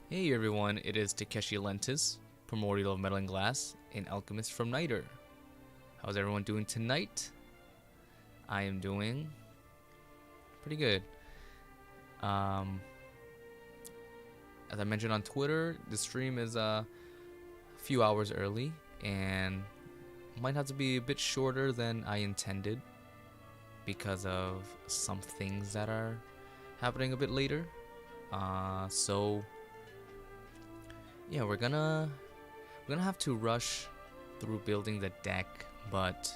Hey everyone, it is Takeshi Lentis, Primordial of Metal and Glass, an alchemist from NITRE. How's everyone doing tonight? I am doing pretty good. Um, as I mentioned on Twitter, the stream is a few hours early and might have to be a bit shorter than I intended because of some things that are happening a bit later. So yeah, we're gonna have to rush through building the deck, but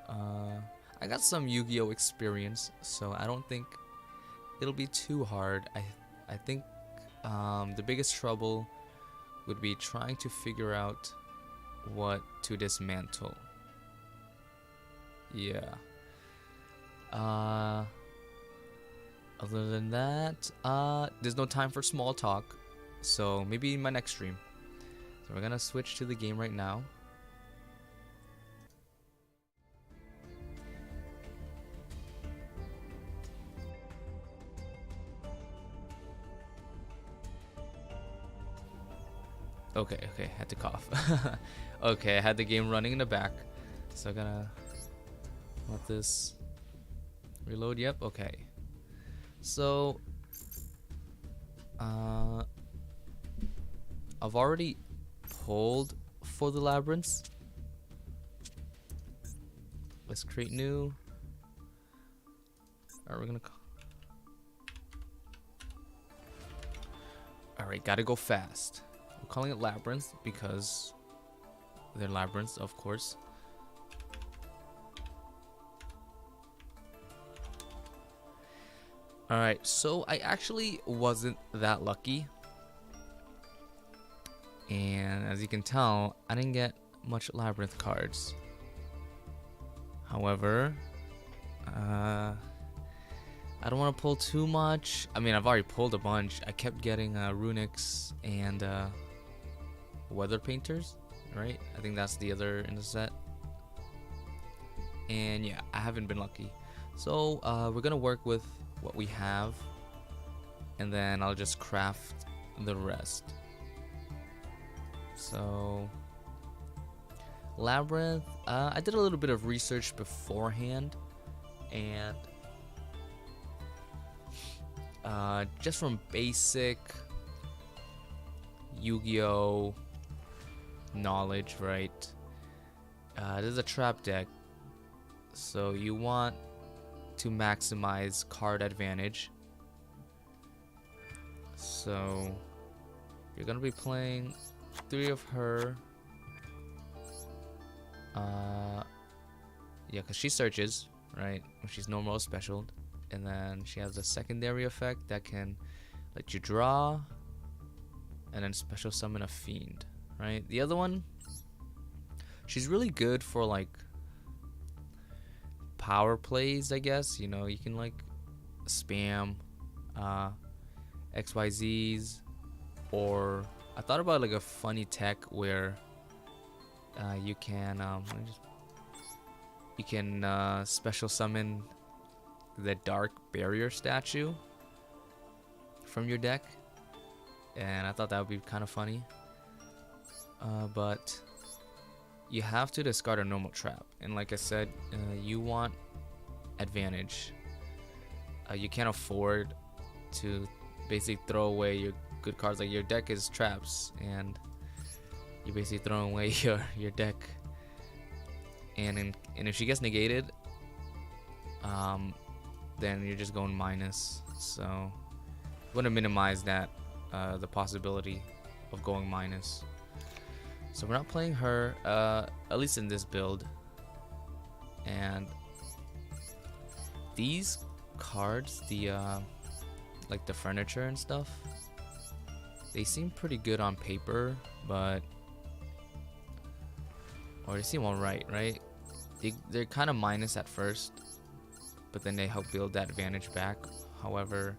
I got some Yu-Gi-Oh experience, so I don't think it'll be too hard. I think the biggest trouble would be trying to figure out what to dismantle. Yeah. Other than that, there's no time for small talk, so maybe in my next stream. So we're gonna switch to the game right now. Okay, had to cough. Okay, I had the game running in the back, so I'm gonna let this reload. Yep, okay. So, I've already pulled for the Labrynths. Let's create new. Alright, we're gonna. Alright, gotta go fast. I'm calling it Labrynths because they're labyrinths, of course. Alright, so I actually wasn't that lucky. And as you can tell, I didn't get much Labyrinth cards. However, I don't want to pull too much. I mean, I've already pulled a bunch. I kept getting Runics and Weather Painters, right? I think that's the other in the set. And yeah, I haven't been lucky. So we're gonna work with what we have, and then I'll just craft the rest. So Labyrinth, I did a little bit of research beforehand, and just from basic Yu-Gi-Oh knowledge, right? This is a trap deck, so you want to maximize card advantage. So you're gonna be playing 3 of her. Yeah, because she searches, right? She's normal or special. And then she has a secondary effect that can let you draw and then special summon a fiend, right? The other one, she's really good for like power plays, I guess. You know, you can like spam XYZs, or I thought about like a funny tech where you can special summon the Dark Barrier statue from your deck, and I thought that would be kind of funny. But you have to discard a normal trap, and like I said, you want advantage. You can't afford to basically throw away your good cards. Like, your deck is traps, and you're basically throwing away your deck. And if she gets negated, then you're just going minus. So you want to minimize that, the possibility of going minus. So we're not playing her, at least in this build. And these cards, the like the furniture and stuff, they seem pretty good on paper, but they seem alright, right? They're kind of minus at first, but then they help build that advantage back. However,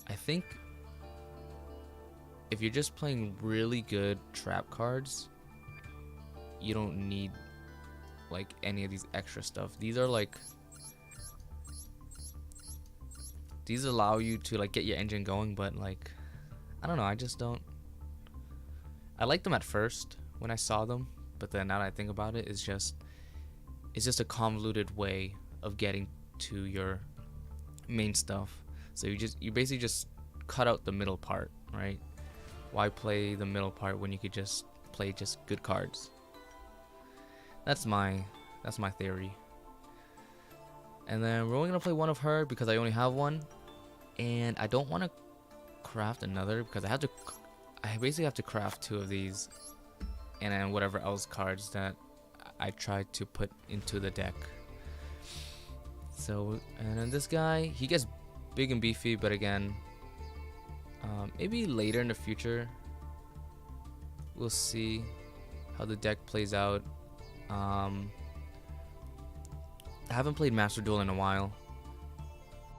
I think if you're just playing really good trap cards, you don't need like any of these extra stuff. These are like These allow you to like get your engine going, but like I don't know, I just don't. I liked them at first when I saw them, but then now that I think about it, it's just a convoluted way of getting to your main stuff. So you basically just cut out the middle part, right? Why play the middle part when you could just play just good cards? That's my theory. And then we're only gonna play one of her because I only have one, and I don't want to craft another because I basically have to craft 2 of these, and then whatever else cards that I tried to put into the deck. So, and then this guy, he gets big and beefy, but again, maybe later in the future, we'll see how the deck plays out. I haven't played Master Duel in a while,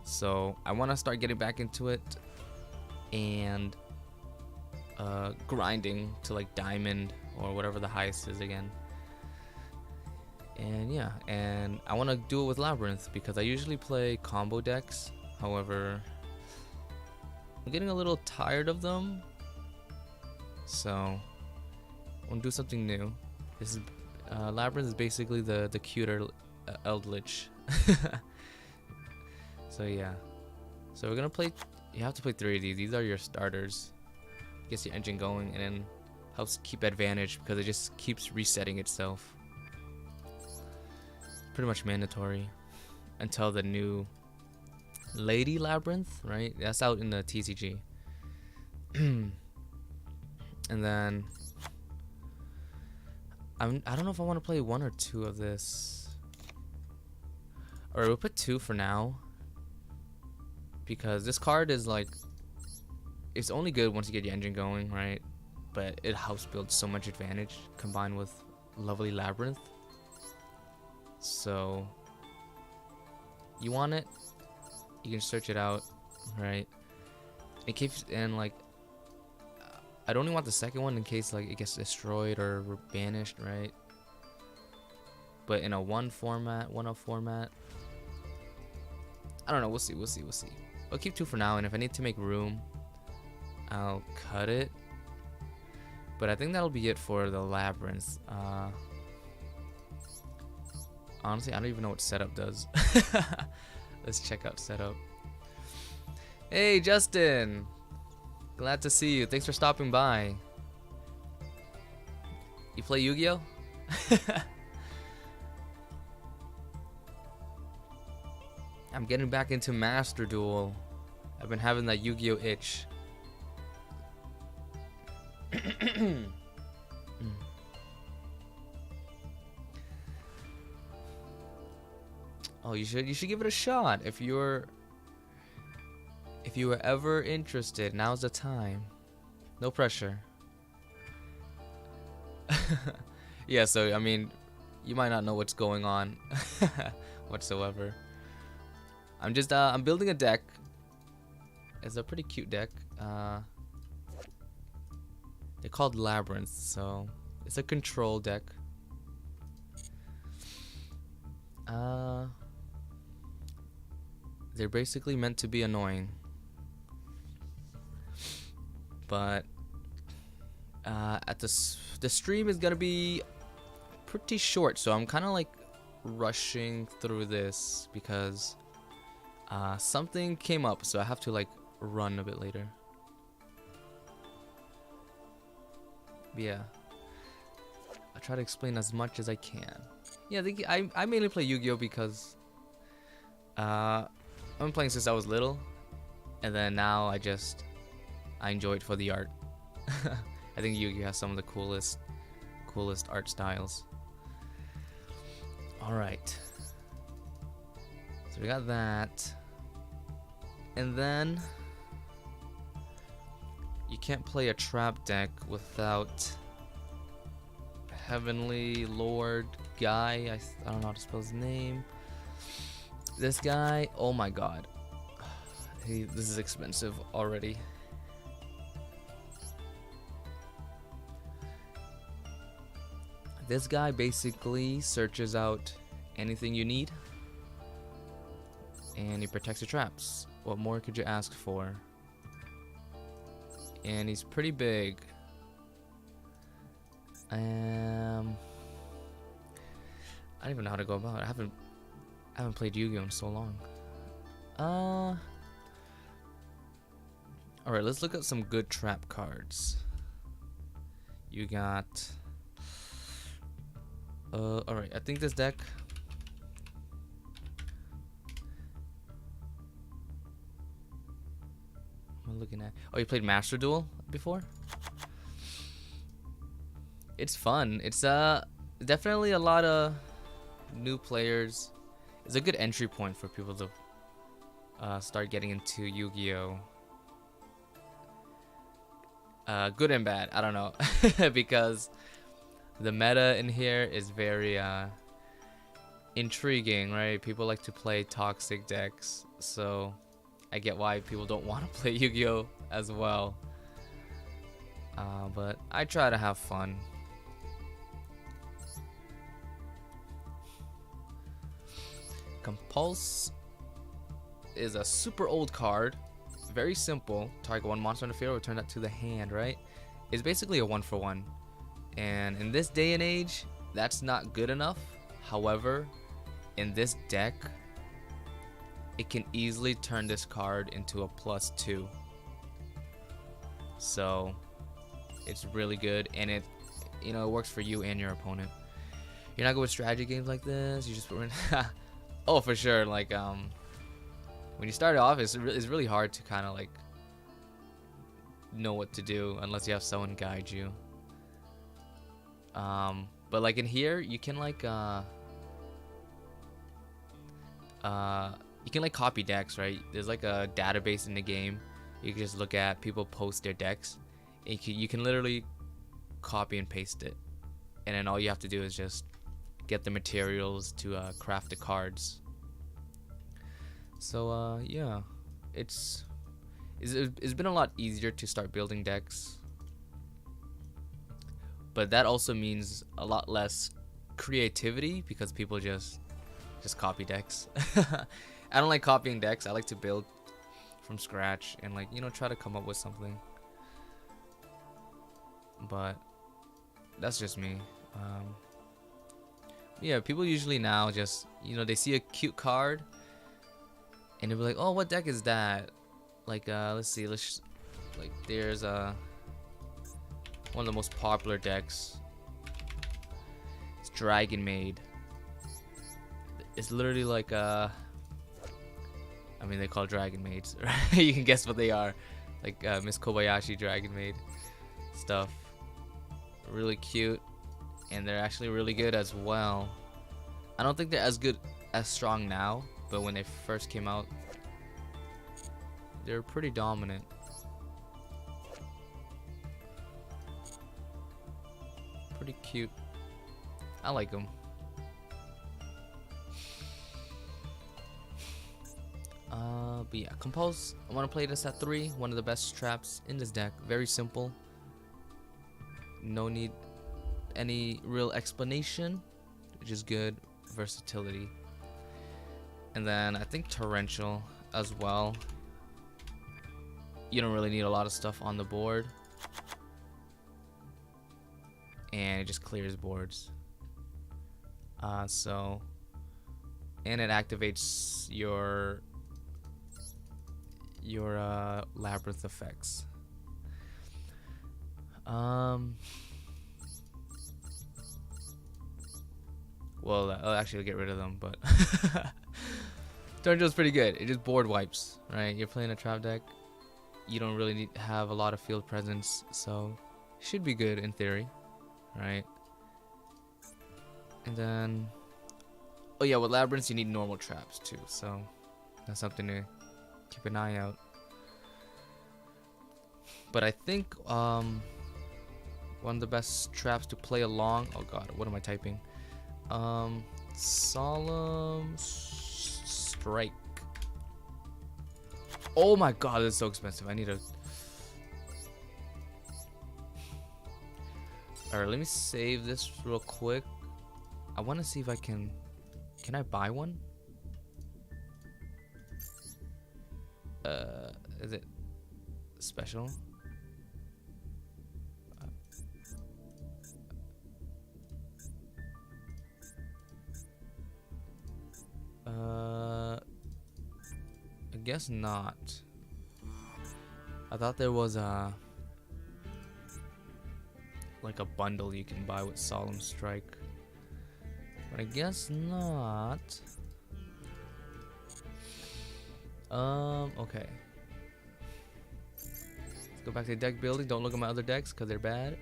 so I want to start getting back into it and grinding to like diamond or whatever the highest is again. And yeah, and I want to do it with Labrynths because I usually play combo decks. However, I'm getting a little tired of them, so I want to do something new. This is Labrynths is basically the cuter Eldritch. So yeah, so we're gonna play. You have to play 3 of these. These are your starters. Gets your engine going and then helps keep advantage because it just keeps resetting itself. Pretty much mandatory until the new Lady Labrynth, right? That's out in the TCG. And then I don't know if I want to play 1 or 2 of this. Or we'll put 2 for now, because this card is like, it's only good once you get your engine going, right? But it helps build so much advantage combined with lovely Labrynth. So you want it, you can search it out, right? In case, and like I'd only want the second one in case like it gets destroyed or banished, right? But in a 1-0 format, I don't know, we'll see. I'll keep 2 for now, and if I need to make room, I'll cut it. But I think that'll be it for the Labrynths. Honestly, I don't even know what setup does. Let's check out setup. Hey, Justin! Glad to see you. Thanks for stopping by. You play Yu-Gi-Oh? I'm getting back into Master Duel. I've been having that Yu-Gi-Oh itch. Oh, you should give it a shot if you were ever interested. Now's the time. No pressure. Yeah, so I mean, you might not know what's going on whatsoever. I'm just I'm building a deck. It's a pretty cute deck. They're called Labrynths, so it's a control deck. They're basically meant to be annoying, but the stream is gonna be pretty short, so I'm kind of like rushing through this because something came up, so I have to like run a bit later. But yeah, I try to explain as much as I can. Yeah, I mainly play Yu-Gi-Oh because I've been playing since I was little, and then now I enjoy it for the art. I think Yu-Gi-Oh has some of the coolest art styles. All right, so we got that, and then you can't play a trap deck without Heavenly Lord guy. I don't know how to spell his name. This guy, oh my god, this is expensive already. This guy basically searches out anything you need, and he protects your traps. What more could you ask for? And he's pretty big. I don't even know how to go about it. I haven't played Yu-Gi-Oh in so long. Alright, let's look at some good trap cards. You got alright, I think this deck what am I looking at? Oh, you played Master Duel before? It's fun. It's definitely a lot of new players. It's a good entry point for people to start getting into Yu-Gi-Oh. Good and bad, I don't know. Because the meta in here is very intriguing, right? People like to play toxic decks, so I get why people don't want to play Yu-Gi-Oh as well. But I try to have fun. Compulse is a super old card. Very simple. Target one monster on the field, return that to the hand, right? It's basically a 1-for-1. And in this day and age, that's not good enough. However, in this deck, it can easily turn this card into a +2. So it's really good, and it works for you and your opponent. You're not good with strategy games like this. You just oh, for sure. Like when you start off, it's really hard to kind of like know what to do unless you have someone guide you. But like in here, you can like copy decks, right? There's like a database in the game. You can just look at people post their decks. And you can literally copy and paste it, and then all you have to do is just get the materials to craft the cards. So yeah, it's been a lot easier to start building decks, but that also means a lot less creativity because people just copy decks. I don't like copying decks. I like to build from scratch and like try to come up with something. But that's just me. Yeah, people usually now just they see a cute card and they'll be like, oh, what deck is that? Like let's see, like there's one of the most popular decks. It's Dragon Maid. It's literally like I mean, they call Dragon Maids, right? You can guess what they are. Like Miss Kobayashi Dragon Maid stuff. Really cute, and they're actually really good as well. I don't think they're as strong now, but when they first came out, they're pretty dominant. Pretty cute. I like them. But yeah, Compulse, I want to play this at 3. One of the best traps in this deck. Very simple. No need any real explanation, which is good. Versatility. And then I think Torrential as well. You don't really need a lot of stuff on the board, and it just clears boards. And it activates your Labyrinth effects. Well, I'll actually get rid of them, but Torrential's pretty good. It just board wipes, right? You're playing a trap deck, you don't really need to have a lot of field presence, so it should be good in theory, right? And then, oh yeah, with Labrynths you need normal traps too, so that's something to keep an eye out. But I think one of the best traps to play along, oh god, what am I typing? Solemn Strike. Oh my god, this is so expensive. I need a... Alright, let me save this real quick. I want to see if I can I buy one? Is it special? I guess not. I thought there was a like a bundle you can buy with Solemn Strike, but I guess not. Okay. Let's go back to deck building. Don't look at my other decks because they're bad.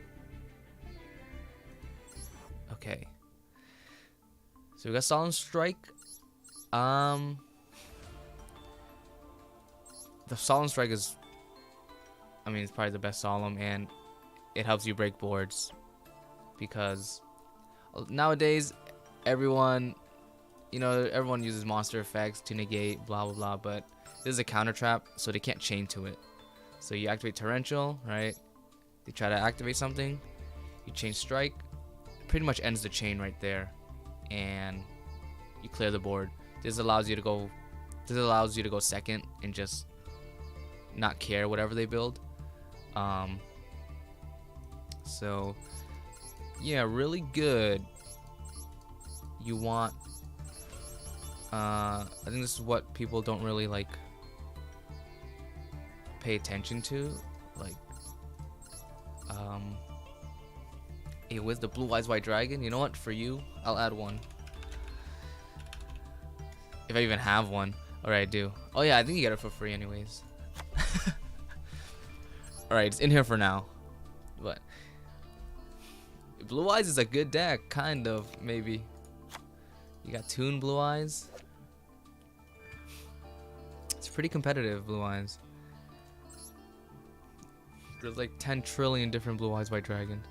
Okay. So we got Solemn Strike. The Solemn Strike is, I mean, it's probably the best Solemn, and it helps you break boards because nowadays everyone, you know, everyone uses monster effects to negate blah blah blah, but this is a counter trap, so they can't chain to it. So you activate Torrential, right? They try to activate something, you change Strike, it pretty much ends the chain right there, and you clear the board. This allows you to go second and just not care whatever they build. So yeah, really good. You want I think this is what people don't really like pay attention to, like hey, with the Blue Eyes White Dragon, you know what, for you I'll add one if I even have one. Alright, I do. Oh yeah, I think you get it for free anyways. Alright, it's in here for now, but Blue Eyes is a good deck, kind of, maybe. You got Toon Blue Eyes. It's pretty competitive, Blue Eyes. There's like 10 trillion different Blue Eyes White Dragon.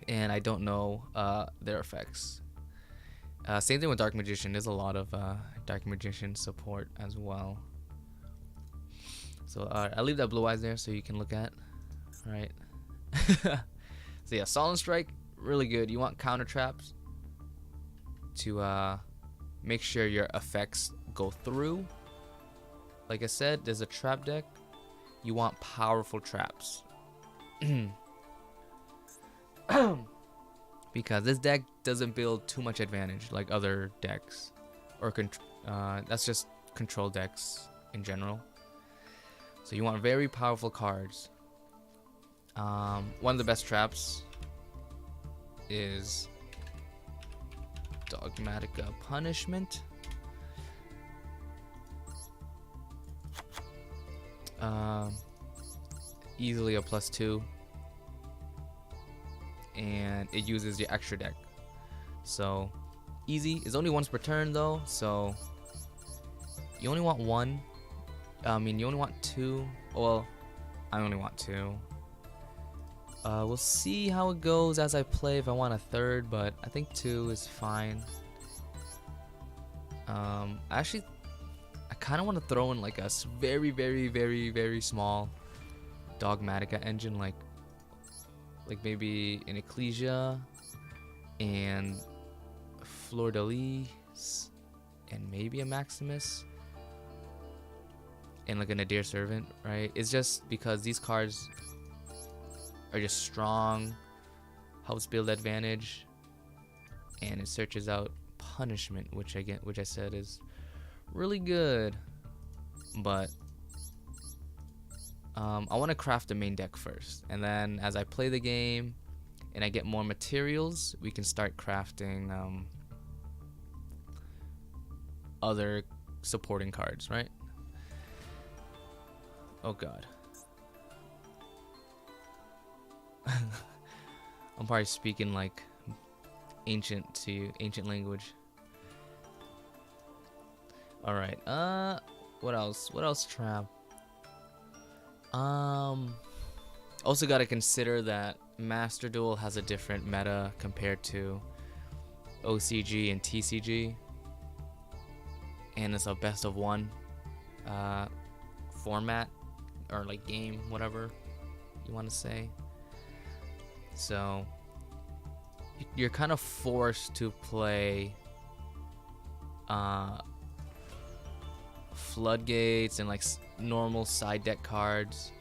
And I don't know their effects. Same thing with Dark Magician. There's a lot of Dark Magician support as well. So I'll leave that Blue Eyes there so you can look at. Alright. So yeah, Solemn Strike, really good. You want counter traps to make sure your effects go through. Like I said, there's a trap deck. You want powerful traps. Because this deck doesn't build too much advantage like other decks, or that's just control decks in general. So you want very powerful cards. One of the best traps is Dogmatic Punishment. Easily a +2, and it uses your extra deck, so easy. It's only once per turn though, so you only want one. I mean, you only want two. Well, I only want two. We'll see how it goes as I play if I want a third, but I think two is fine. Actually, I kind of want to throw in like a very, very, very, very small Dogmatica engine, like maybe an Ecclesia and Fleur de Lis and maybe a Maximus and like a Nadir Servant, right? It's just because these cards are just strong, helps build advantage, and it searches out punishment, which I said is really good. But I want to craft the main deck first, and then as I play the game and I get more materials, we can start crafting other supporting cards, right? Oh god. I'm probably speaking like ancient language. All right. What else trap? Also got to consider that Master Duel has a different meta compared to OCG and TCG, and it's a best of one format, or like game, whatever you want to say. So you're kind of forced to play floodgates and like normal side deck cards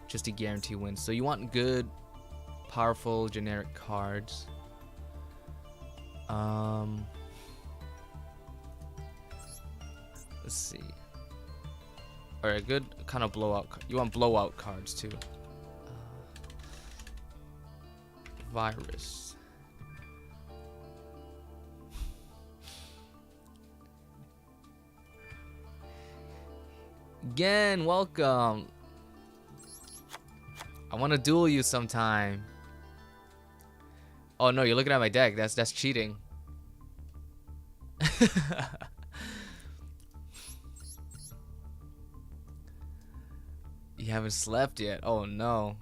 just to guarantee wins. So you want good, powerful, generic cards. Let's see. All right, good kind of blowout. You want blowout cards too. Virus. Again, welcome. I want to duel you sometime. Oh no, you're looking at my deck. That's cheating. You haven't slept yet. Oh no.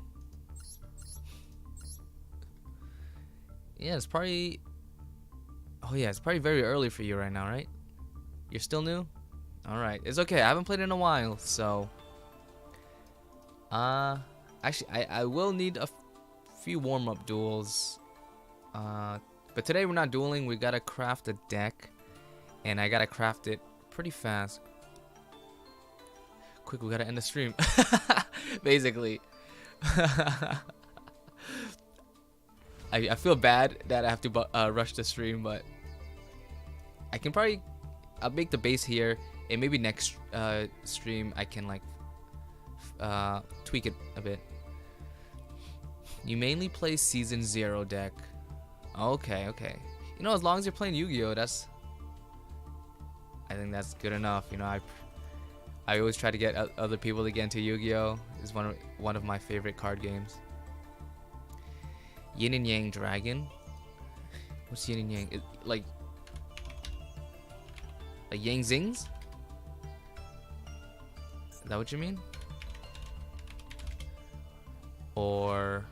Yeah, it's probably. Oh yeah, it's probably very early for you right now, right? You're still new? Alright, it's okay. I haven't played in a while, so actually I will need a few warm-up duels. But today we're not dueling. We gotta craft a deck, and I gotta craft it pretty fast. Quick, we gotta end the stream. Basically. I feel bad that I have to rush the stream, but I can probably I'll make the base here, and maybe next stream I can like tweak it a bit. You mainly play Season 0 deck. Okay, okay. You know, as long as you're playing Yu-Gi-Oh, I think that's good enough. You know, I always try to get other people to get into Yu-Gi-Oh. It's one of my favorite card games. Yin and Yang Dragon. What's Yin and Yang? Like Yang Zings? Is that what you mean? Or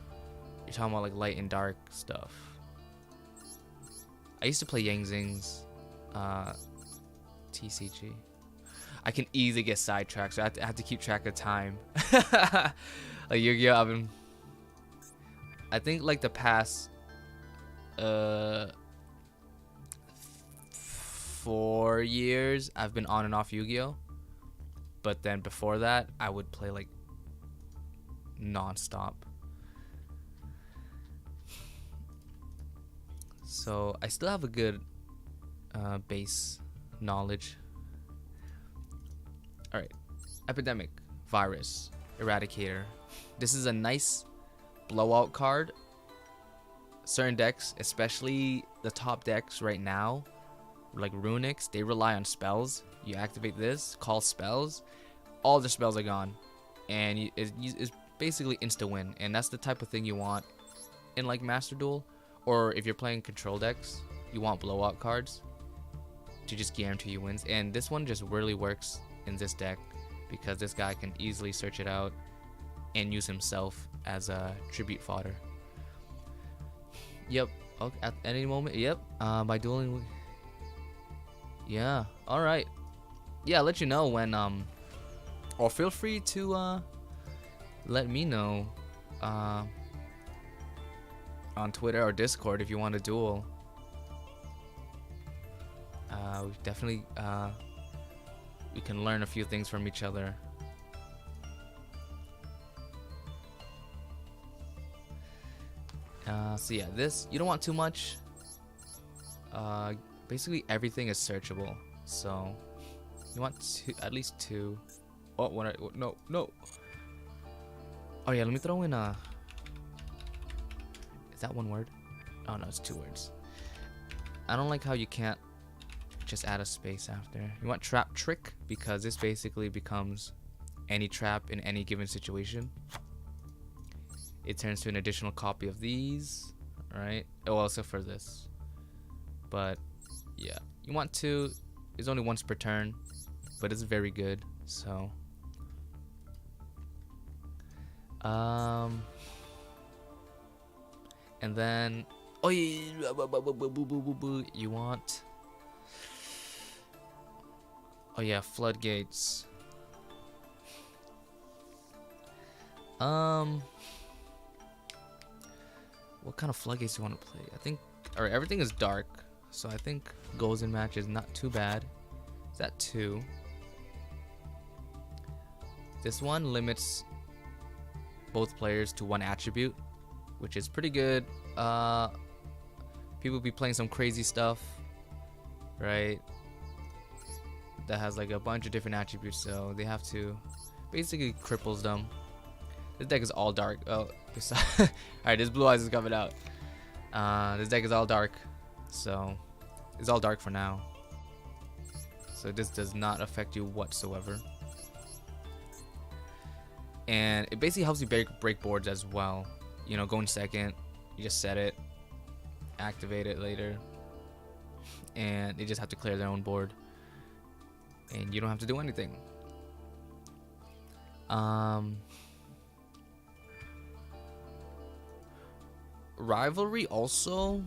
you're talking about like light and dark stuff? I used to play Yang Zings, TCG. I can easily get sidetracked, so I have to keep track of time. Like Yu-Gi-Oh, I think like the past 4 years I've been on and off Yu-Gi-Oh, but then before that I would play like non-stop. So I still have a good base knowledge. Alright, Epidemic, Virus, Eradicator. This is a nice blowout card. Certain decks, especially the top decks right now, like Runics, they rely on spells. You activate this, call spells, all the spells are gone, and it's basically insta win. And that's the type of thing you want in like Master Duel, or if you're playing control decks, you want blowout cards to just guarantee you wins. And this one just really works in this deck because this guy can easily search it out and use himself as a tribute fodder. Yep. Okay, at any moment. Yep. By dueling. Yeah. All right. Yeah. I'll let you know when. Or feel free to let me know on Twitter or Discord if you want to duel. We definitely we can learn a few things from each other. So yeah, this you don't want too much. Basically everything is searchable, so you want at least two. Oh, no. Oh yeah, let me throw in a. Is that one word? Oh no, it's 2 words. I don't like how you can't just add a space after. You want Trap Trick because this basically becomes any trap in any given situation. It turns to an additional copy of these, right? Oh, also for this. But yeah, you want to. It's only once per turn, but it's very good. So, and then oh yeah, you want. Oh yeah, floodgates. What kind of floodgates do you want to play? I think, alright, everything is dark, so I think goals in match is not too bad. that 2? This one limits both players to 1 attribute, which is pretty good. People be playing some crazy stuff, right? That has like a bunch of different attributes, so they have to basically cripples them. This deck is all dark. Oh, alright, this blue eyes is coming out. This deck is all dark, so it's all dark for now. So this does not affect you whatsoever. And it basically helps you break boards as well. You know, going second, you just set it, activate it later, and they just have to clear their own board, and you don't have to do anything. Rivalry also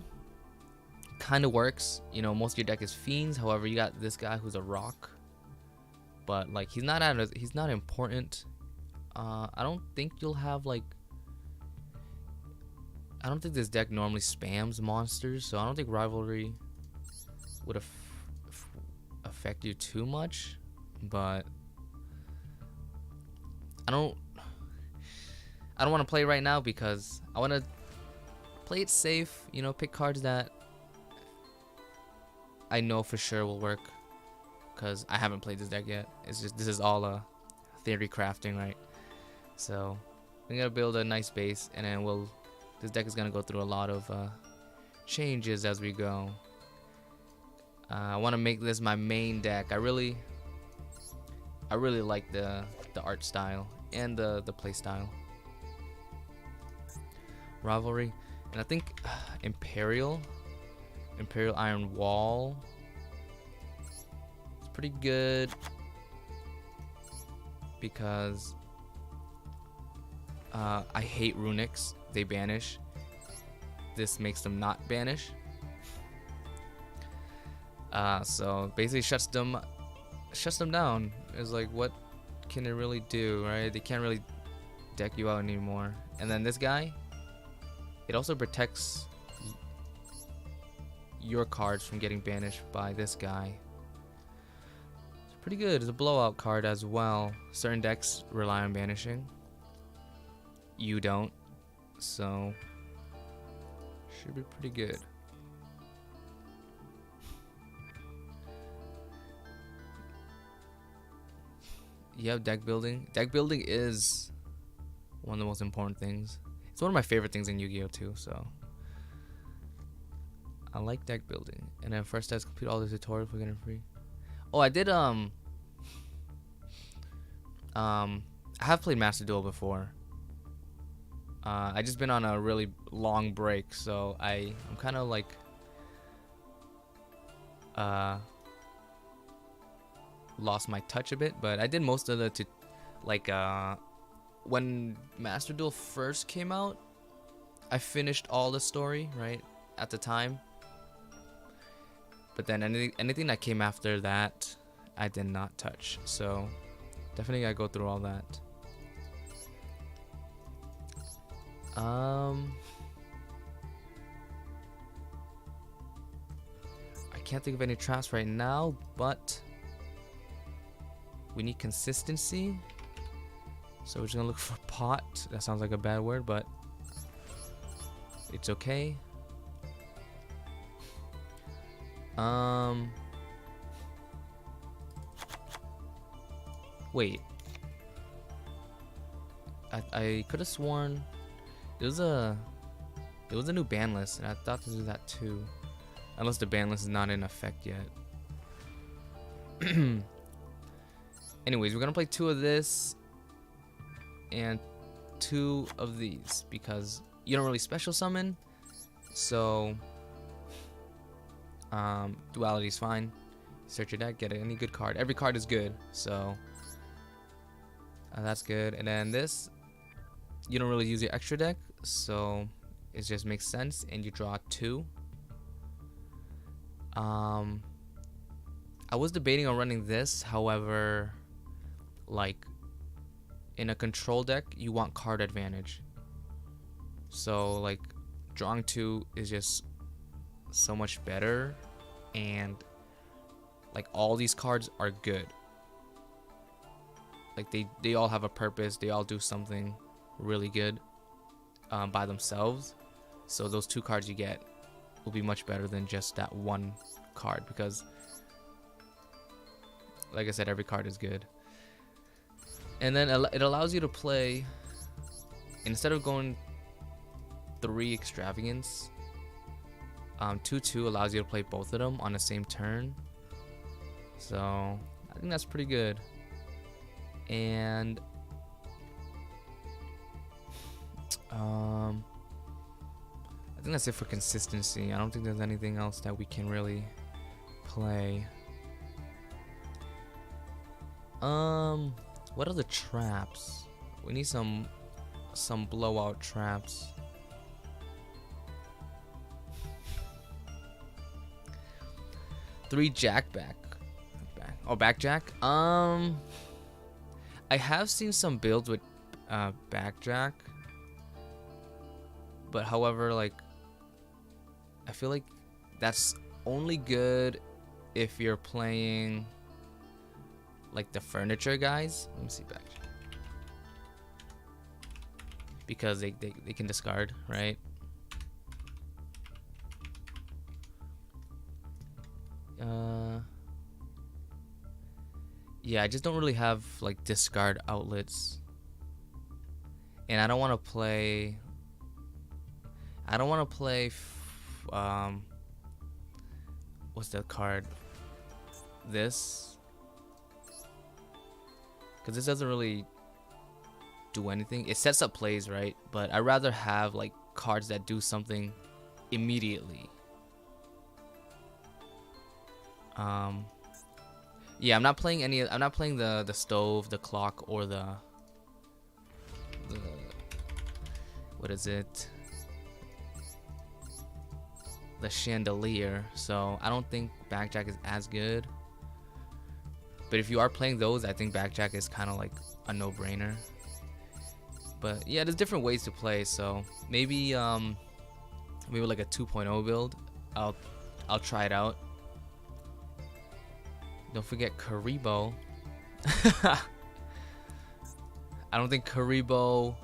kind of works. You know, most of your deck is fiends. However, you got this guy who's a rock, but like he's not important. I don't think you'll have like. I don't think this deck normally spams monsters, so I don't think rivalry would affect you too much. But I don't want to play right now because I want to play it safe. You know, pick cards that I know for sure will work, because I haven't played this deck yet. It's just this is all theory crafting, right? So I'm gonna build a nice base, and then this deck is gonna go through a lot of changes as we go. I want to make this my main deck. I really like the art style and the play style. Rivalry, and I think Imperial Iron Wall. It's pretty good because I hate runics. They banish. This makes them not banish. So basically shuts them down. It's like, what can it really do, right? They can't really deck you out anymore. And then this guy, it also protects your cards from getting banished by this guy. It's pretty good. It's a blowout card as well. Certain decks rely on banishing. You don't, so should be pretty good. You have deck building. Deck building is one of the most important things. It's one of my favorite things in Yu-Gi-Oh too, so I like deck building. And then first let's complete all the tutorials for getting free. Oh, I did I have played Master Duel before. I just been on a really long break, so I'm kind of like lost my touch a bit, but I did most of the when Master Duel first came out, I finished all the story right at the time, but then anything that came after that I did not touch, so definitely gotta go through all that. I can't think of any traps right now, but we need consistency, so we're just gonna look for pot. That sounds like a bad word, but it's okay. Wait, I could have sworn it was a new ban list, and I thought to do that too, unless the ban list is not in effect yet. Anyways, we're gonna play 2 of this and 2 of these because you don't really special summon, so duality is fine. Search your deck, get any good card. Every card is good, so that's good. And then this, you don't really use your extra deck, so it just makes sense, and you draw 2. I was debating on running this, however, like in a control deck you want card advantage, so like drawing 2 is just so much better, and like all these cards are good. Like they all have a purpose. They all do something really good by themselves. So those 2 cards you get will be much better than just that 1 card, because like I said, every card is good. And then it allows you to play, instead of going 3 extravagance, 2/2 allows you to play both of them on the same turn. So I think that's pretty good. And I think that's it for consistency. I don't think there's anything else that we can really play. What are the traps? We need some blowout traps. Three jack back. Oh, back jack. I have seen some builds with back jack, but however, like, I feel like that's only good if you're playing like the furniture guys. Let me see back jack, because they can discard, right? Yeah, I just don't really have like discard outlets, and I don't want to play. What's that card? This, because this doesn't really do anything. It sets up plays, right? But I'd rather have like cards that do something immediately. Yeah, I'm not playing the stove, the clock, or the what is it? The chandelier. So I don't think backjack is as good. But if you are playing those, I think backjack is kind of like a no-brainer. But yeah, there's different ways to play. So maybe maybe like a 2.0 build. I'll try it out. Don't forget Karibo. I don't think Karibo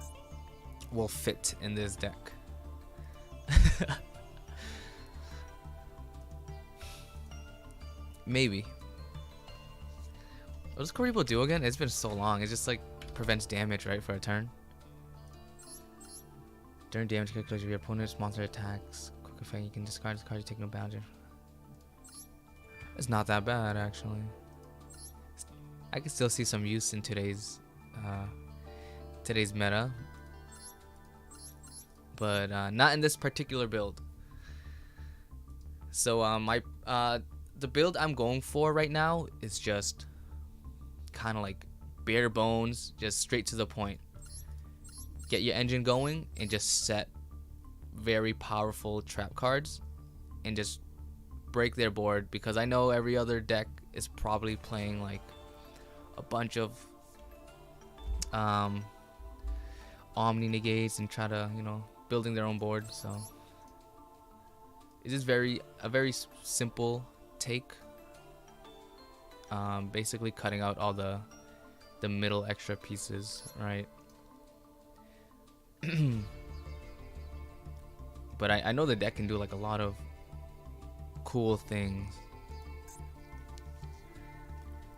will fit in this deck. Maybe. What does Karibo do again? It's been so long. It just like prevents damage, right, for a turn. During damage calculation of your opponent's monster attacks, quick effect, you can discard this card, you take no bounty. It's not that bad, actually. I can still see some use in today's meta, but not in this particular build. So the build I'm going for right now is just kind of like bare bones, just straight to the point. Get your engine going and just set very powerful trap cards and just break their board, because I know every other deck is probably playing like a bunch of omni negates and try to, you know, building their own board. So it is a very simple take, basically cutting out all the middle extra pieces, right? But I know the deck can do like a lot of cool things,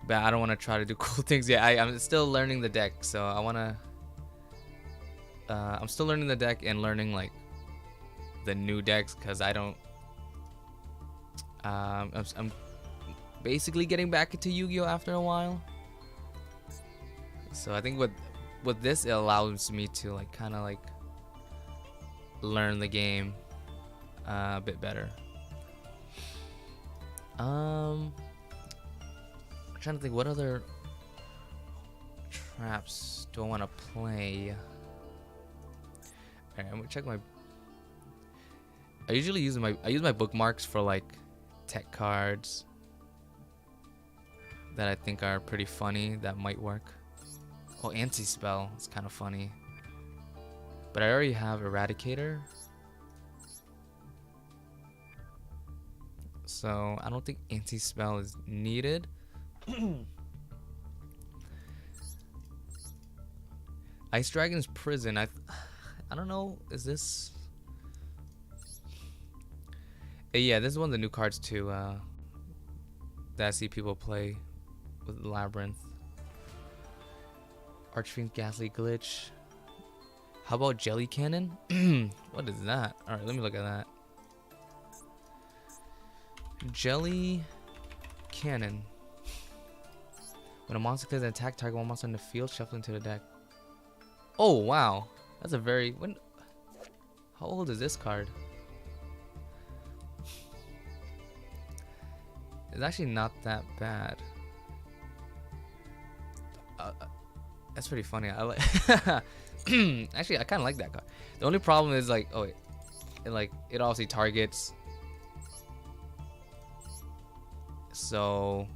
but I don't want to try to do cool things yet. I'm still learning the deck, so I'm still learning the deck and learning like the new decks, because I don't I'm basically getting back into Yu-Gi-Oh after a while. So I think with this, it allows me to like kind of like learn the game a bit better. I'm trying to think, what other traps do I want to play? Alright, I'm gonna check my. I usually use my bookmarks for like tech cards that I think are pretty funny, that might work. Oh, anti-spell, it's kind of funny. But I already have Eradicator. so I don't think anti-spell is needed. Ice Dragon's Prison. I don't know. Is this? Yeah, this is one of the new cards too. That I see people play with Labrynth. Archfiend Ghastly Glitch. How about Jelly Cannon? What is that? All right, let me look at that. Jelly Cannon. When a monster clears an attack, target one monster in the field, shuffle into the deck. Oh wow, that's a very how old is this card? It's actually not that bad. That's pretty funny. I like. Actually, I kind of like that card. The only problem is like, oh, it obviously targets. So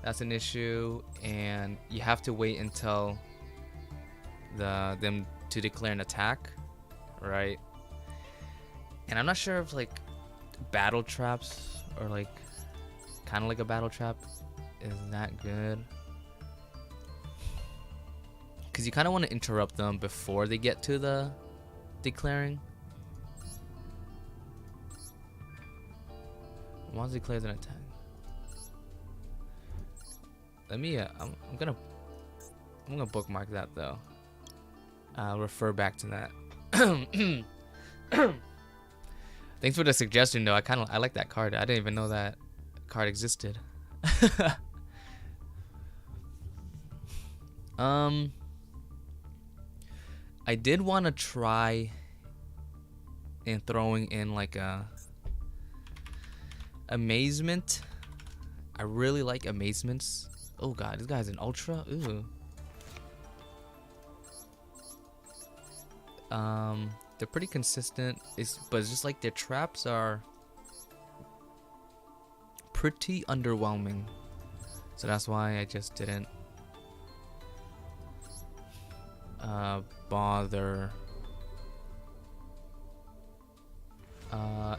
that's an issue, and you have to wait until them to declare an attack, right? And I'm not sure if like battle traps or like kind of like a battle trap is that good, because you kind of want to interrupt them before they get to the declaring. Once declares an attack. Let me I'm gonna bookmark that though. I'll refer back to that. Thanks for the suggestion though. I like that card. I didn't even know that card existed. I did want to try in throwing in like a amazement. I really like amazements. Oh god, this guy's an ultra. Ooh. They're pretty consistent. But it's just like their traps are pretty underwhelming. So that's why I just didn't bother.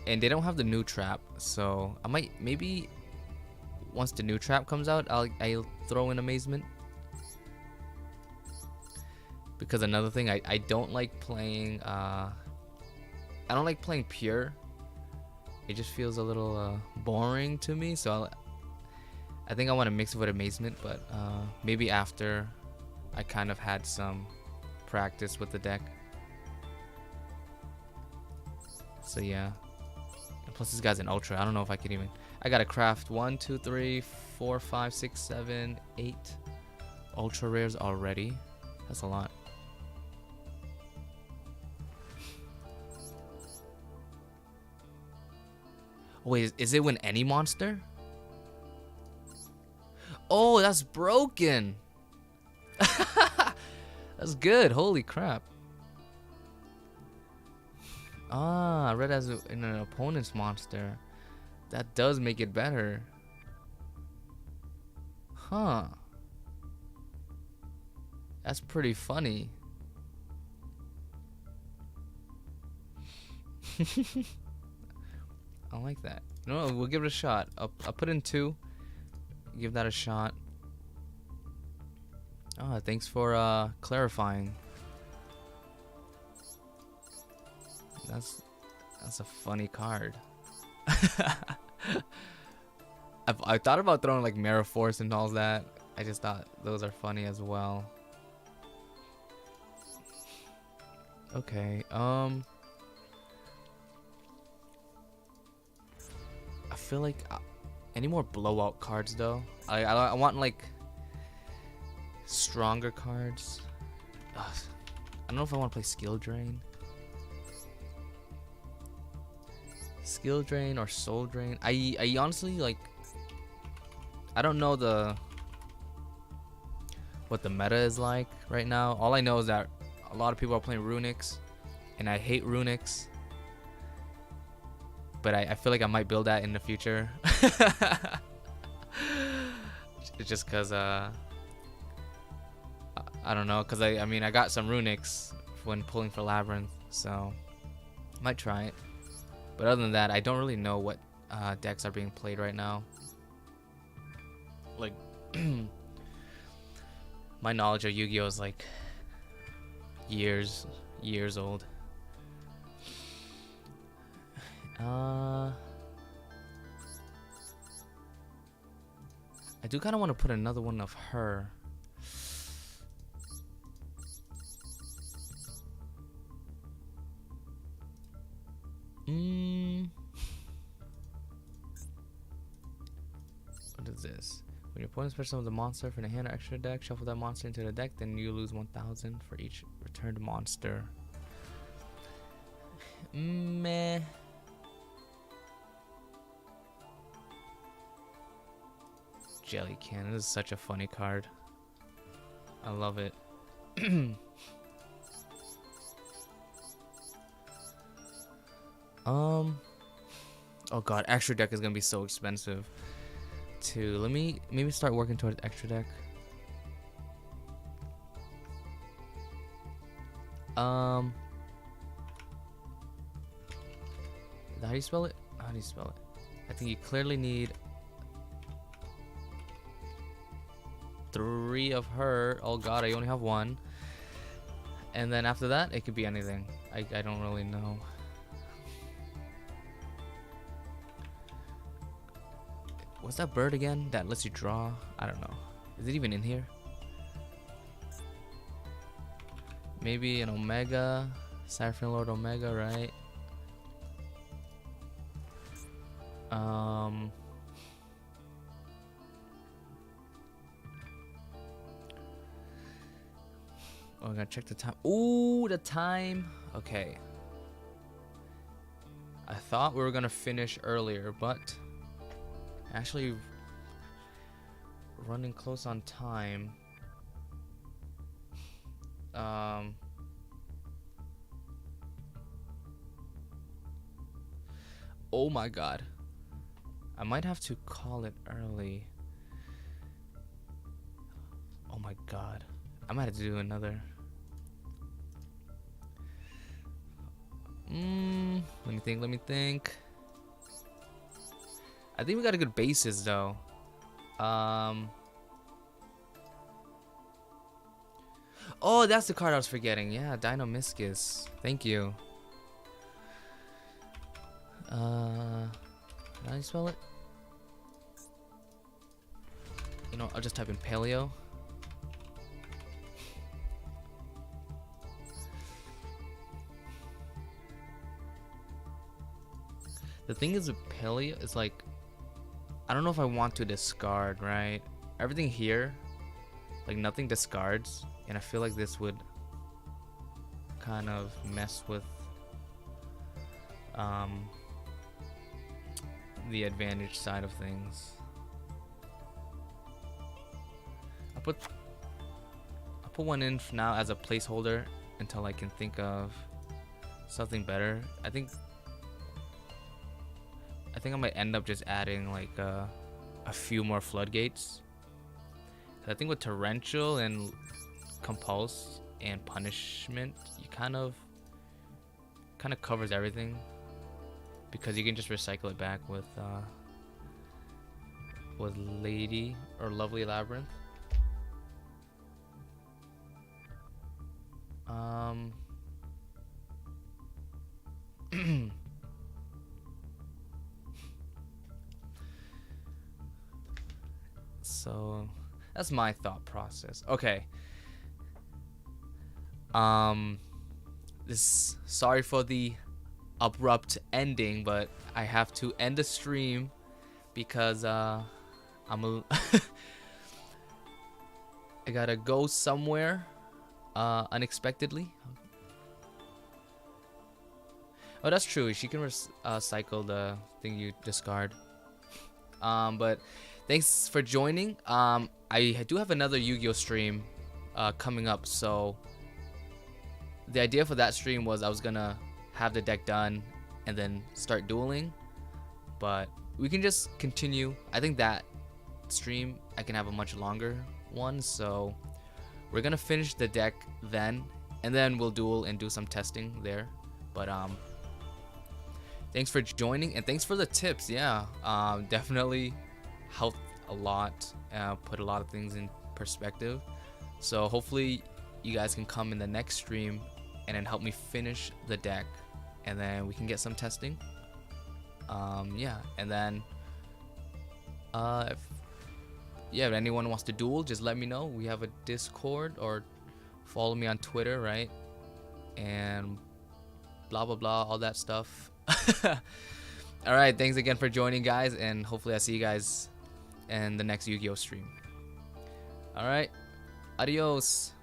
And they don't have the new trap, so I might maybe once the new trap comes out, I'll throw in amazement. Because another thing, I don't like playing I don't like playing pure. It just feels a little boring to me, so I think I want to mix it with amazement, but maybe after I kind of had some practice with the deck. So yeah. And plus this guy's an ultra. I don't know if I could even. I gotta craft 1, 2, 3, 4, 5, 6, 7, 8 ultra rares already. That's a lot. Wait, is it when any monster? Oh, that's broken. That's good. Holy crap. Ah, red as in an opponent's monster. That does make it better. Huh. That's pretty funny. I like that. No, we'll give it a shot. I'll put in 2. Give that a shot. Oh, thanks for clarifying. That's a funny card. I thought about throwing like Mirror Force and all that. I just thought those are funny as well. Okay. I feel like any more blowout cards though. I want like stronger cards. Ugh. I don't know if I want to play Skill Drain. Skill Drain or Soul Drain. I honestly like. I don't know what the meta is like right now. All I know is that a lot of people are playing Runics, and I hate Runics. But I feel like I might build that in the future. It's just cause I don't know, cause I mean I got some Runics when pulling for Labrynth, so might try it. But other than that, I don't really know what decks are being played right now. Like, my knowledge of Yu-Gi-Oh is like years old. I do kind of want to put another one of her. What is this? When your opponent special summons a monster from the hand or extra deck, shuffle that monster into the deck, then you lose 1,000 for each returned monster. Meh. Jelly Cannon. This is such a funny card. I love it. Oh god, extra deck is gonna be so expensive. Too. Let me maybe start working towards extra deck. How do you spell it? How do you spell it? I think you clearly need 3 of her. Oh god, I only have 1. And then after that, it could be anything. I don't really know. What's that bird again that lets you draw? I don't know. Is it even in here? Maybe an Omega. Saffron Lord Omega, right? Oh, I gotta check the time. Ooh, the time. Okay. I thought we were gonna finish earlier, but actually running close on time. Oh my god. I might have to call it early. Oh my god. I might have to do another. Let me think. I think we got a good basis though. Oh, that's the card I was forgetting. Yeah, Dynamiscus. Thank you. How do you spell it? You know, I'll just type in paleo. The thing is with paleo, it's like, I don't know if I want to discard, right? Everything here, like nothing discards, and I feel like this would kind of mess with the advantage side of things. I'll put one in for now as a placeholder until I can think of something better. I think I might end up just adding like a few more floodgates. I think with torrential and compulse and punishment, you kind of covers everything, because you can just recycle it back with Lady or Lovely Labyrinth. So that's my thought process. Okay. Sorry for the abrupt ending, but I have to end the stream because I gotta go somewhere unexpectedly. Oh, that's true. She can recycle the thing you discard. But thanks for joining. I do have another Yu-Gi-Oh stream coming up, so the idea for that stream was I was gonna have the deck done and then start dueling, but we can just continue. I think that stream I can have a much longer one, so we're gonna finish the deck then, and then we'll duel and do some testing there. But thanks for joining, and thanks for the tips. Yeah, definitely helped a lot, put a lot of things in perspective. So hopefully you guys can come in the next stream and then help me finish the deck, and then we can get some testing. Yeah, and then if anyone wants to duel, just let me know. We have a Discord, or follow me on Twitter, right? And blah blah blah, all that stuff. All right, thanks again for joining, guys, and hopefully I see you guys in the next Yu-Gi-Oh stream. All right, adios.